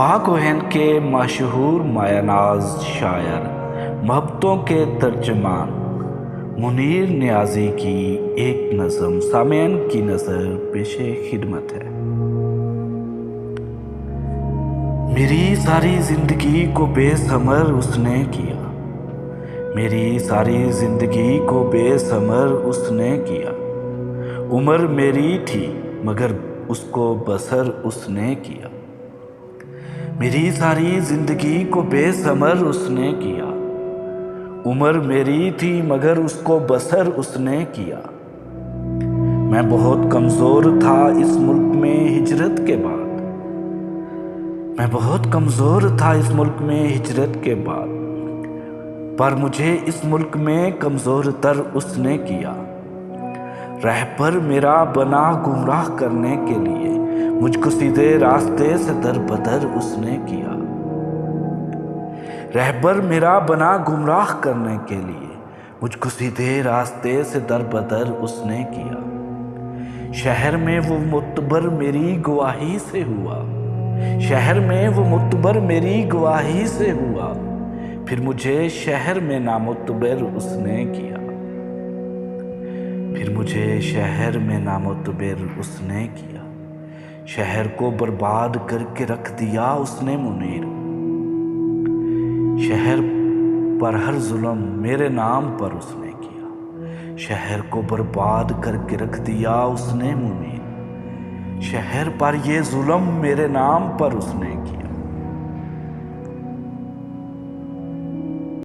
बागोहन के मशहूर मायानाज शायर, मोहब्बतों के तर्जमान मुनीर नियाज़ी की एक नज़म सामेन की नज़र पेशे खिदमत है। मेरी सारी ज़िंदगी को बेसमर उसने किया, मेरी सारी ज़िंदगी को बेसमर उसने किया। उम्र मेरी थी मगर उसको बसर उसने किया, मेरी सारी ज़िंदगी को बेसमर उसने किया। उम्र मेरी थी मगर उसको बसर उसने किया। मैं बहुत कमज़ोर था इस मुल्क में हिजरत के बाद, मैं बहुत कमज़ोर था इस मुल्क में हिजरत के बाद, पर मुझे इस मुल्क में कमज़ोर तर उसने किया। रहबर मेरा बना गुमराह करने के लिए, मुझको सीधे रास्ते से दर बदर उसने किया। रहबर मेरा बना गुमराह करने के लिए, मुझको सीधे रास्ते से दर बदर उसने किया। शहर में वो मुतबर मेरी गवाही से हुआ, शहर में वो मुतबर मेरी गवाही से हुआ, फिर मुझे शहर में नामुतबर उसने किया, फिर मुझे शहर में नामुतबर उसने किया। शहर को बर्बाद करके रख दिया उसने मुनीर, शहर पर हर जुल्म मेरे नाम पर उसने किया। शहर को बर्बाद करके रख दिया उसने मुनीर, शहर पर ये जुल्म मेरे नाम पर उसने किया।